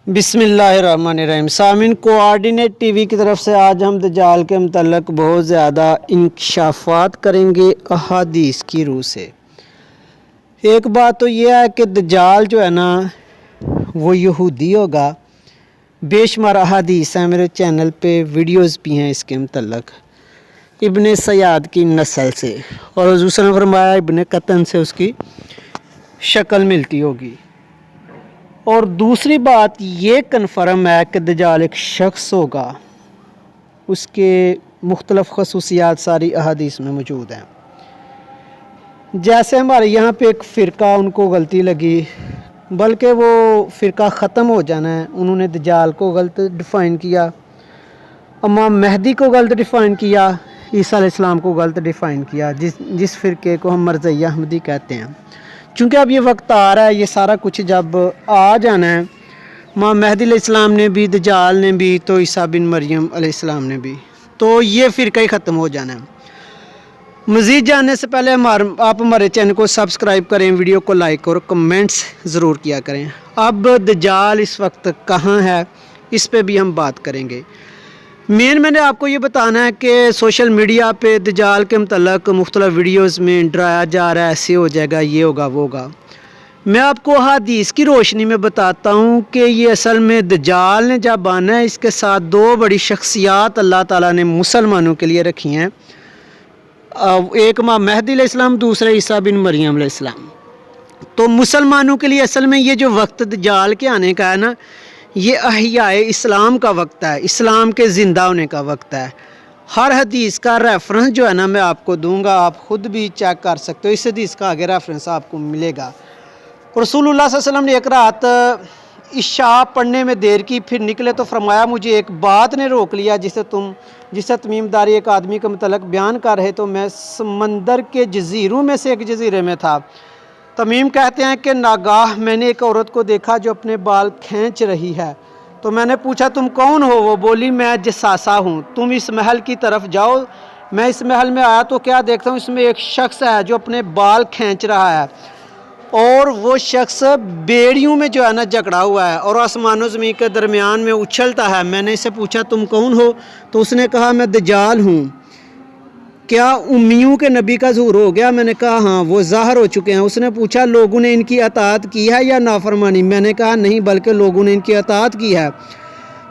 बिस्मिल्लाहिर्रहमानिर्रहीम। सामिन coordinate TV की तरफ से आज हम दज्जाल के मतलब बहुत ज़्यादा इंकशाफात करेंगे अहादीस की रूह से। एक बात तो यह है कि दज्जाल जो है ना वो यहूदी होगा। बेशुमार अहादीस हैं, मेरे चैनल पे वीडियोस भी हैं इसके मतलब इब्ने सयाद की नस्ल से, और हुज़ूर सल्लल्लाहु अलैहि वसल्लम ने फरमाया इब्ने कतन से उसकी शक्ल मिलती होगी। और दूसरी बात ये कन्फर्म है कि दज्जाल एक शख्स होगा, उसके मुख्तलिफ़ खसूसियात सारी अहादीस में मौजूद हैं। जैसे हमारे यहाँ पे एक फ़िरका उनको गलती लगी, बल्कि वो फ़िरका ख़त्म हो जाना है, उन्होंने दज्जाल को गलत डिफ़ाइन किया, इमाम मेहदी को गलत डिफ़ाइन किया, ईसा अलैहिस्सलाम को गलत डिफ़ाइन किया, जिस फ़िरके को हम मरज़इया अहमदी कहते हैं। चूँकि अब ये वक्त आ रहा है, ये सारा कुछ जब आ जाना है, इमाम मेहदी अलैहिस्सलाम ने भी, दज्जाल ने भी, तो ईसा बिन मरियम अलैहिस्सलाम ने भी, तो ये फ़िरका ही ख़त्म हो जाना है। मज़ीद जानने से पहले आप हमारे चैनल को सब्सक्राइब करें, वीडियो को लाइक और कमेंट्स ज़रूर किया करें। अब दज्जाल इस वक्त कहाँ है, इस पे भी हम बात करेंगे। मैंने आपको ये बताना है कि सोशल मीडिया पे दज्जाल के मतलब मुख्तलिफ़ वीडियोस में डराया जा रहा है, ऐसे हो जाएगा, ये होगा, वो होगा। मैं आपको हदीस की रोशनी में बताता हूँ कि ये असल में दज्जाल ने जब आना है, इसके साथ दो बड़ी शख्सियात अल्लाह ताला ने मुसलमानों के लिए रखी हैं। एक इमाम मेहदी अलैहिस्सलाम, दूसरा ईसा बिन मरियम अलैहिस्सलाम। तो मुसलमानों के लिए असल में ये जो वक्त दज्जाल के आने का है ना, ये अहियाए इस्लाम का वक्त है, इस्लाम के ज़िंदा होने का वक्त है। हर हदीस का रेफरेंस जो है ना मैं आपको दूंगा, आप ख़ुद भी चेक कर सकते हो, इस हदीस का आगे रेफरेंस आपको मिलेगा। रसूलुल्लाह सल्लल्लाहु अलैहि वसल्लम ने एक रात इशा पढ़ने में देर की, फिर निकले तो फरमाया मुझे एक बात ने रोक लिया जिससे तमीमदारी एक आदमी का मतलब बयान कर रहे, तो मैं समंदर के जजीरों में से एक जजीरे में था। तमीम कहते हैं कि नागाह मैंने एक औरत को देखा जो अपने बाल खींच रही है, तो मैंने पूछा तुम कौन हो? वो बोली मैं जसासा हूँ, तुम इस महल की तरफ जाओ। मैं इस महल में आया तो क्या देखता हूँ, इसमें एक शख्स है जो अपने बाल खींच रहा है, और वो शख्स बेड़ियों में जो है ना जकड़ा हुआ है और आसमान और ज़मीन के दरमियान में उछलता है। मैंने इससे पूछा तुम कौन हो? तो उसने कहा मैं दज्जाल हूँ। क्या उम्मियों के नबी का ज़हूर हो गया? मैंने कहा हाँ, वो ज़ाहिर हो चुके हैं। उसने पूछा लोगों ने इनकी अताअत की है या नाफरमानी? मैंने कहा नहीं, बल्कि लोगों ने इनकी अताअत की है।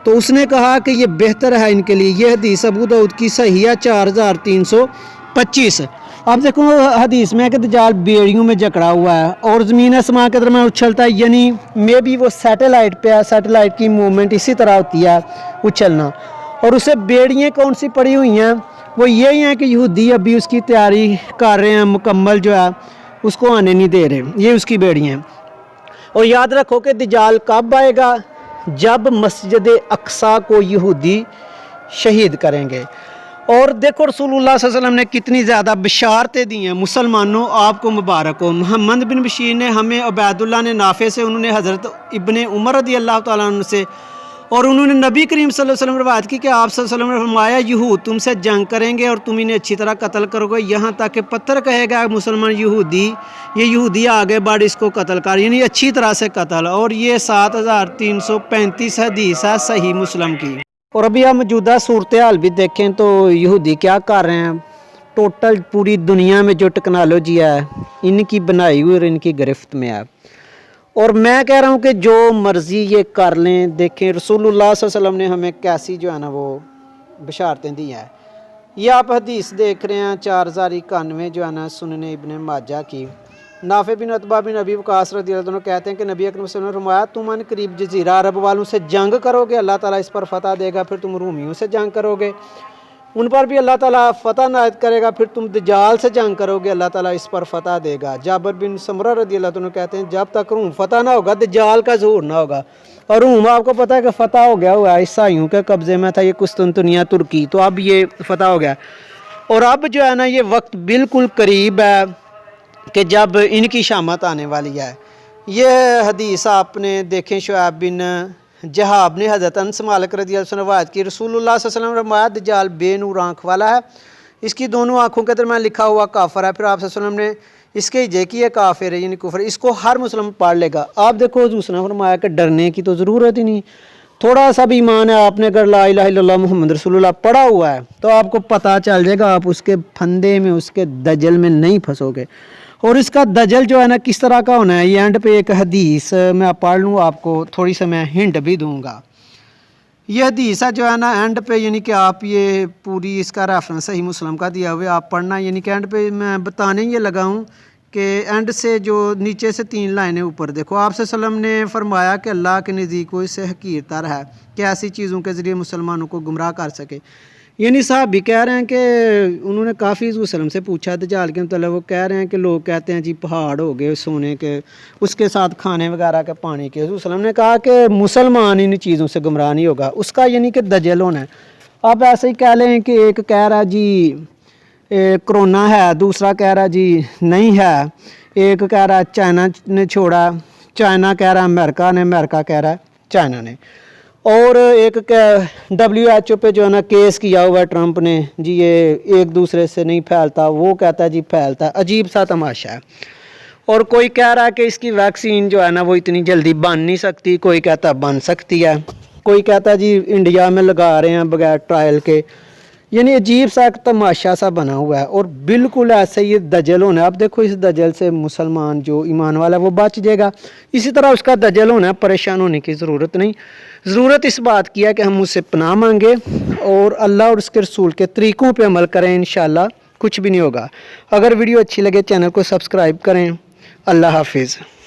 तो उसने कहा कि ये बेहतर है इनके लिए। यह हदीस अबू दाऊद की सही है 4325। अब देखो हदीस में कि दज्जाल बेड़ियों में जकड़ा हुआ है और ज़मीन आसमान के दरमियान उछलता है, यानी मे भी वो सैटेलाइट पे है। सैटेलाइट की मूवमेंट इसी तरह होती है, उछलना। और उसे बेड़ियाँ कौन सी पड़ी हुई हैं? वो यही हैं कि यहूदी अभी उसकी तैयारी कर रहे हैं, मुकम्मल जो है उसको आने नहीं दे रहे, ये उसकी बेड़ियाँ हैं। और याद रखो कि दज्जाल कब आएगा? जब मस्जिद अक्सा को यहूदी शहीद करेंगे। और देखो रसूलुल्लाह सल्लल्लाहु अलैहि वसल्लम ने कितनी ज़्यादा बशारतें दी हैं। मुसलमानों आपको मुबारक हो। मोहम्मद बिन बशीर ने हमें, उबैदुल्लाह ने नाफे से, उन्होंने हज़रत इब्ने उमर रदी अल्लाह तआला अन्हु से, और उन्होंने नबी करीम सल्लल्लाहु अलैहि वसल्लम रवायत की कि आप सल्लल्लाहु अलैहि वसल्लम ने फरमाया यहूद तुमसे जंग करेंगे और तुम इन्हें अच्छी तरह कत्ल करोगे, यहाँ तक कि पत्थर कहेगा मुसलमान यहूदी, ये यहूदी आगे बढ़ इसको कत्ल कर, यानी अच्छी तरह से कत्ल। और ये 7335 हदीस है सही मुस्लिम की। और अभी आप मौजूदा सूरत हाल भी देखें तो यहूदी क्या कर रहे हैं। टोटल पूरी दुनिया में जो टेक्नोलॉजी है इनकी बनाई हुई और इनकी गिरफ्त में है। और मैं कह रहा हूँ कि जो मर्ज़ी ये कर लें। देखें रसूलुल्लाह सल्लल्लाहु अलैहि वसल्लम ने हमें कैसी जो है ना वो बशारतें दी हैं। ये आप हदीस देख रहे हैं 4091 जो है ना सुनने इब्ने माजा की। नाफे बिन अतबा बिन अबी वकास रज़ियल्लाहु अन्हु कहते हैं कि नबी अकरम सल्लल्लाहु अलैहि वसल्लम ने फरमाया तुम अन करीब जज़ीरा अरब वालों से जंग करोगे, अल्लाह ताला इस पर फ़तह देगा, फिर तुम रूमियों से जंग करोगे, उन पर भी अल्लाह ताला फ़तह नायत करेगा, फिर तुम दज्जाल से जंग करोगे, अल्लाह ताला इस पर फ़तह देगा। जाबिर बिन समरा रज़ियल्लाहु अन्हु कहते हैं जब तक रूम फ़तह ना होगा दज्जाल का ज़हूर ना होगा। और रूम आपको पता है कि फ़तह हो गया हुआ है, ईसाइयों के कब्ज़े में था ये कुस्तुनतुनिया तुर्की, तो अब ये फ़तह हो गया। और अब जो है ना ये वक्त बिल्कुल करीब है कि जब इनकी शामत आने वाली है। ये हदीस आपने देखें शुआब बिन जहाब ने हज़रत अनस मालिक रज़ियल्लाहु अन्हु से रवायत की। रसूलुल्लाह सल्लल्लाहु अलैहि वसल्लम ने फरमाया दज्जाल बेनूर आँख वाला है, इसकी दोनों आँखों के दरमियान लिखा हुआ काफर है। फिर आप सल्लल्लाहु अलैहि वसल्लम ने اس کے یہ کہ یہ کافر ہے یعنی کفر، اس کو ہر مسلم پڑھ لے گا۔ آپ دیکھو حضور صلی اللہ علیہ وسلم نے فرمایا کہ ڈرنے کی تو ضرورت ہی نہیں، تھوڑا سا بھی ایمان ہے آپ نے اگر لا الہ الا اللہ محمد رسول اللہ پڑھا ہوا ہے تو آپ کو پتہ چل جائے گا، آپ اس کے پھندے میں اس کے دجل میں نہیں پھنسو گے۔ اور اس کا دجل جو ہے نا کس طرح کا ہونا ہے، یہ اینڈ پہ ایک حدیث میں پڑھ لوں، آپ کو تھوڑی سا میں ہنٹ بھی دوں گا۔ یہ حدیث ہے جو ہے نا اینڈ پہ یعنی کہ آپ یہ پوری اس کا ریفرنس صحیح مسلم کا دیا ہوا آپ پڑھنا، یعنی کہ اینڈ پہ میں بتانے یہ لگا ہوں کہ اینڈ سے جو نیچے سے 3 لائنیں اوپر دیکھو، آپ صلی اللہ علیہ وسلم نے فرمایا کہ اللہ کے نزدیک کوئی سے حقیر تر ہے کہ ایسی چیزوں کے ذریعے مسلمانوں کو گمراہ کر سکے۔ یعنی صاحب بھی کہہ رہے ہیں کہ انہوں نے کافی حضور صلی اللہ علیہ وسلم سے پوچھا دجال کے مطلب، وہ کہہ رہے ہیں کہ لوگ کہتے ہیں جی پہاڑ ہو گئے سونے کے، اس کے ساتھ کھانے وغیرہ کے پانی کے، حضور صلی اللہ علیہ وسلم نے کہا کہ مسلمان ان چیزوں سے گمراہ نہیں ہوگا، اس کا یعنی کہ دجل ہونا ہے۔ آپ ایسے ہی کہہ لیں کہ ایک کہہ رہا جی کرونا ہے، دوسرا کہہ رہا جی نہیں ہے، ایک کہہ رہا چائنا نے چھوڑا، چائنا کہہ رہا امریکہ نے، امریکہ کہہ رہا چائنا نے، اور ایک WHO پہ جو ہے نا کیس کیا ہوا ہے ٹرمپ نے جی یہ ایک دوسرے سے نہیں پھیلتا، وہ کہتا ہے جی پھیلتا ہے، عجیب سا تماشا ہے۔ اور کوئی کہہ رہا ہے کہ اس کی ویکسین جو ہے نا وہ اتنی جلدی بن نہیں سکتی، کوئی کہتا ہے بن سکتی ہے، کوئی کہتا ہے جی انڈیا میں لگا رہے ہیں بغیر ٹرائل کے، یعنی عجیب سا ایک تماشا سا بنا ہوا ہے۔ اور بالکل ایسے یہ دجل ہونا ہے، اب دیکھو اس دجل سے مسلمان جو ایمان والا ہے وہ بچ جائے گا، اسی طرح اس کا دجل ہونا ہے، پریشان ہونے کی ضرورت نہیں۔ ضرورت اس بات کی ہے کہ ہم اس سے پناہ مانگے اور اللہ اور اس کے رسول کے طریقوں پہ عمل کریں، انشاءاللہ کچھ بھی نہیں ہوگا۔ اگر ویڈیو اچھی لگے چینل کو سبسکرائب کریں۔ اللہ حافظ۔